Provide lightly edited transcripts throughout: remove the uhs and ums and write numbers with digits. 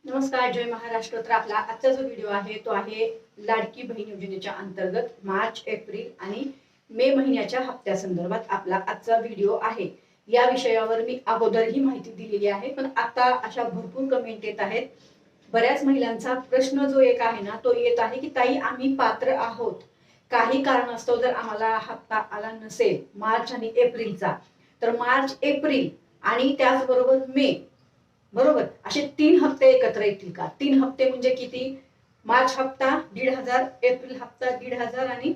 नमस्कार, जय महाराष्ट्र। तर आपला आजचा जो व्हिडिओ आहे तो आहे लाडकी बहीण योजनेच्या अंतर्गत मार्च, एप्रिल आणि मे महिन्याच्या हप्त्या संदर्भात आपला आजचा व्हिडिओ आहे। या विषयावर मी अगोदरही माहिती दिलेली आहे, पण आता अशा भरपूर कमेंट येत आहेत। बऱ्याच महिलांचा प्रश्न जो एक आहे ना तो येत आहे की ताई आम्ही पात्र आहोत, काही कारणास्तव जर आम्हाला हप्ता आला नसेल मार्च आणि एप्रिलचा, तर मार्च, एप्रिल आणि त्याचबरोबर मे, बरोबर, असे 3 हप्ते एकत्र येतील का? 3 हप्ते म्हणजे किती? मार्च हप्ता 1,500, एप्रिल हप्ता 1,500 आणि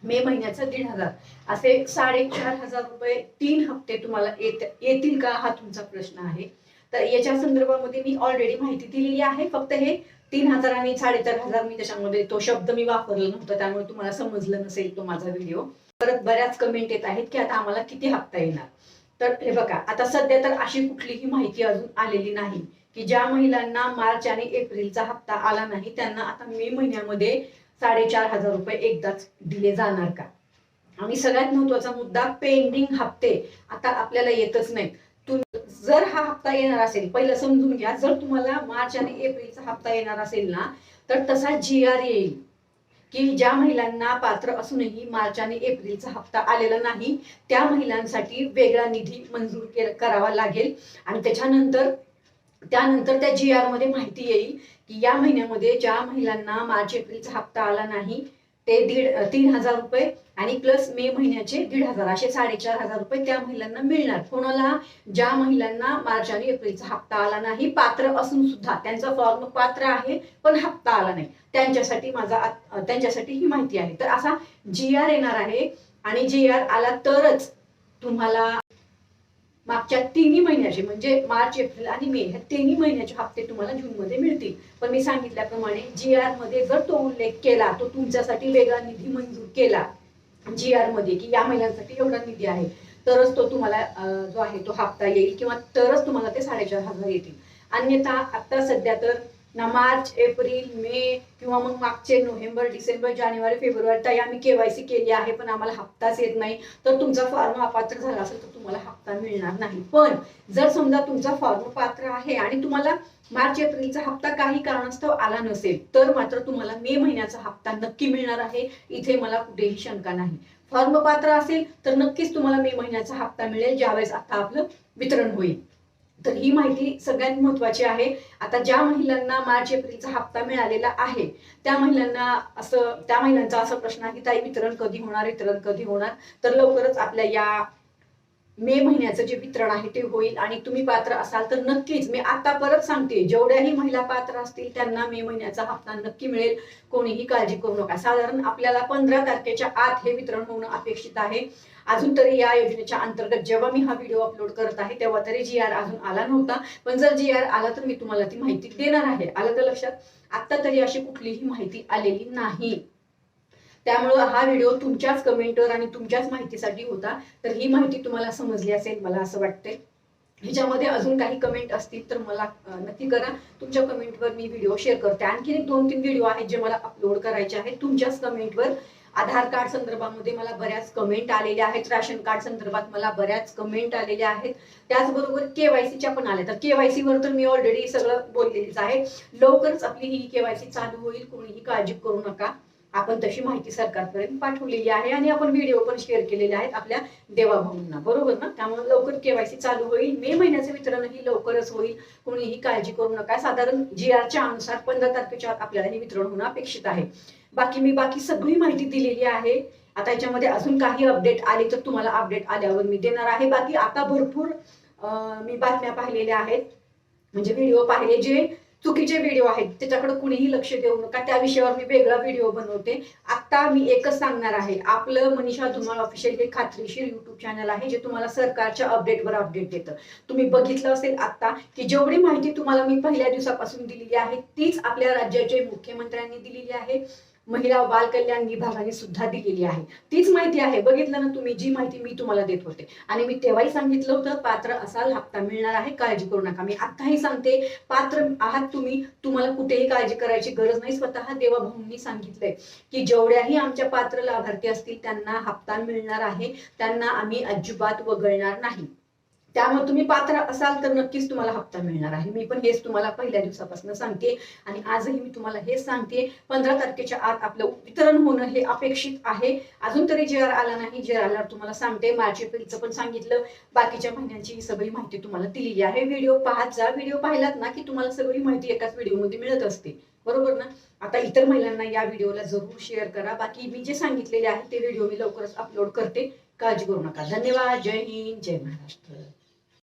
मे महिन्याचा 1,500, असे 4,500 रुपये 3 हप्ते तुम्हाला येतील का, हा तुमचा प्रश्न आहे। तर याच्या संदर्भामध्ये मी ऑलरेडी माहिती दिलेली आहे। फक्त हे 3,000 आणि 4,500 मी त्याच्यामध्ये तो शब्द मी वापरला नव्हता, त्यामुळे तुम्हाला समजलं नसेल तो माझा व्हिडिओ। परत बऱ्याच कमेंट येत आहेत की आता आम्हाला किती हप्ता येणार। तर हे बघा, आता सध्या तर अशी कुठलीही माहिती अजून आलेली नाही की ज्या महिलांना मार्च आणि एप्रिलचा हप्ता आला नाही त्यांना आता मे महिन्यामध्ये 4,500 रुपये एकदाच दिले जाणार का। आणि सगळ्यात महत्वाचा मुद्दा, पेंडिंग हप्ते आता आपल्याला येतच नाहीत। जर हा हप्ता येणार असेल, पहिलं समजून घ्या, जर तुम्हाला मार्च आणि एप्रिलचा हप्ता येणार असेल ना, तर तसा GR येईल की ज्या महिलांना पात्र असूनही मार्च आणि एप्रिलचा हप्ता आलेला नाही त्या महिलांसाठी वेगळा निधी मंजूर करावा लागेल। आणि त्यानंतर त्या GR मध्ये माहिती येईल की या महिन्यामध्ये ज्या महिलांना मार्च एप्रिलचा हप्ता आला नाही ते 3,000 रुपये आणि प्लस मे महिन्याचे 1,500, असे 4,500 रुपये त्या महिलांना मिळणार। कोणाला? ज्या महिलांना मार्च आणि एप्रिलचा हप्ता आला नाही, पात्र असून सुद्धा त्यांचा फॉर्म पात्र आहे पण हप्ता आला नाही, त्यांच्यासाठी ही माहिती आहे। तर असा GR येणार आहे आणि GR आला तरच तुम्हाला मागच्या 3 महिन्याचे म्हणजे मार्च, एप्रिल आणि मे ह्या 3 महिन्याचे हप्ते तुम्हाला जून मध्ये मिळतील। पण मी सांगितल्याप्रमाणे GR मध्ये जर तो उल्लेख केला, तो तुमच्यासाठी वेगळा निधी मंजूर केला GR मध्ये की या महिलांसाठी एवढा निधी आहे, तरच तो तुम्हाला जो आहे तो हप्ता येईल किंवा तरच तुम्हाला ते 4,500 येतील। अन्यथा आता सध्या तर ना मार्च, एप्रिल, मे किंवा मग मागचे नोव्हेंबर, डिसेंबर, जानेवारी, फेब्रुवारी ताई आम्ही KYC केली आहे पण आम्हाला हप्ताच येत नाही, तर तुमचा फॉर्म अपात्र झाला असेल तर तुम्हाला हप्ता मिळणार नाही। पण जर समजा तुमचा फॉर्म पात्र आहे आणि तुम्हाला मार्च एप्रिलचा हप्ता काही कारणास्तव आला नसेल, तर मात्र तुम्हाला मे महिन्याचा हप्ता नक्की मिळणार आहे, इथे मला कुठेही शंका नाही। फॉर्म पात्र असेल तर नक्कीच तुम्हाला मे महिन्याचा हप्ता मिळेल ज्यावेळेस आता आपलं वितरण होईल। तर ही माहिती सगळ्यात महत्वाची आहे। आता ज्या महिलांना मार्च एप्रिलचा हप्ता मिळालेला आहे त्या महिलांचा असा प्रश्न आहे की ताई वितरण कधी होणार। तर लवकरच आपल्या या मे महिन्याचं जे वितरण आहे ते होईल आणि तुम्ही पात्र असाल तर नक्कीच, मी आता परत सांगते, जेवढ्याही महिला पात्र असतील त्यांना मे महिन्याचा हप्ता नक्की मिळेल, कोणीही काळजी करू नका। साधारण आपल्याला 15 तारखेच्या आत हे वितरण होणं अपेक्षित आहे। अजून तरी या योजनेच्या अंतर्गत जेव्हा मी हा व्हिडिओ अपलोड करत आहे तेव्हा तरी GR अजून आला नव्हता, पण जर GR आला तर मी तुम्हाला ती माहिती देणार आहे। आलं तर लक्षात? आता तरी अशी कुठलीही माहिती आलेली नाही, त्यामुळे हा व्हिडिओ तुमच्याच कमेंटवर आणि तुमच्याच माहितीसाठी होता। तर ही माहिती तुम्हाला समजली असेल मला असं वाटतंय। ह्याच्यामध्ये अजून काही कमेंट असतील तर मला नक्की करा, तुमच्या कमेंटवर मी व्हिडिओ शेअर करते। आणखी 2-3 व्हिडिओ आहेत जे मला अपलोड करायचे आहेत तुमच्याच कमेंटवर। आधार कार्ड संदर्भामध्ये मला बऱ्याच कमेंट आलेल्या आहेत, राशन कार्ड संदर्भात मला बऱ्याच कमेंट आलेल्या आहेत, त्याचबरोबर KYCच्या पण आल्या। तर KYC वर तर मी ऑलरेडी सगळं बोललेलीच आहे। लवकरच आपली ही KYC चालू होईल, कोणीही काळजी करू नका। आपण तशी माहिती सरकारपर्यंत पाठवलेली आहे आणि आपण व्हिडिओ पण शेअर केलेले आहेत आपल्या देवाभाऊंना, बरोबर ना? त्यामुळे लवकर KYC चालू होईल, मे महिन्याचे वितरणही लवकरच होईल, कोणीही काळजी करू नका। साधारण GRच्या अनुसार 15 तारखेच्या आत आपल्याला हे वितरण होणं अपेक्षित आहे। बाकी सगळी माहिती दिलेली आहे। आता याच्यामध्ये अजून काही अपडेट आली तर तुम्हाला अपडेट आल्यावर मी देणार आहे। बाकी आता भरपूर मी बातम्या पाहिलेल्या आहेत, म्हणजे व्हिडिओ पाहिले जे चुकीचे व्हिडिओ आहेत त्याच्याकडे कुणीही लक्ष देऊ नका, त्या विषयावर मी वेगळा व्हिडिओ बनवते। आता मी एकच सांगणार आहे, आपलं मनीषा धुमाळ ऑफिशियल हे खात्रीशीर YouTube चॅनल आहे जे तुम्हाला सरकारच्या अपडेटवर अपडेट देतं। तुम्ही बघितलं असेल आता की जेवढी माहिती तुम्हाला मी पहिल्या दिवसापासून दिलेली आहे तीच आपल्या राज्याचे मुख्यमंत्र्यांनी दिलेली आहे, महिला व बाल कल्याण विभागाने सुद्धा दिलेली आहे, तीच माहिती आहे। बघितलं ना तुम्ही, जी माहिती मी तुम्हाला देत होते आणि मी तेव्हाही सांगितलं होतं पात्र असाल हप्ता मिळणार आहे, काळजी करू नका। मी आताही सांगते, पात्र आहात तुम्ही, तुम्हाला कुठेही काळजी करायची गरज नाही। स्वतः देवाभाऊंनी सांगितलंय की जेवढ्याही आमच्या पात्र लाभार्थी असतील त्यांना हप्ता मिळणार आहे, त्यांना आम्ही अजिबात वगळणार नाही। त्यामुळे तुम्ही पात्र असाल तर नक्कीच तुम्हाला हप्ता मिळणार आहे. मी पण हेच तुम्हाला पहिल्या दिवसापासून सांगते आणि आजही मी तुम्हाला हेच सांगते. 15 तारखेच्या आत आपलं वितरण होणं हे अपेक्षित आहे. अजून तरी JR आला नाही. JR आल्यावर तुम्हाला सांगते. मार्च एप्रिलचं पण सांगितलं, बाकीच्या महिन्यांची सगळी माहिती तुम्हाला दिलेली आहे. व्हिडिओ पाहत जा. व्हिडिओ पाहिलात ना की तुम्हाला सगळी माहिती एकाच व्हिडिओमध्ये मिळत असते, बरोबर ना. आता इतर महिलांना या व्हिडिओला जरूर शेअर करा. बाकी मी जे सांगितलेले आहे ते व्हिडिओ मी लवकरच अपलोड करते. काळजी करू नका. धन्यवाद. जय हिंद, जय महाराष्ट्र.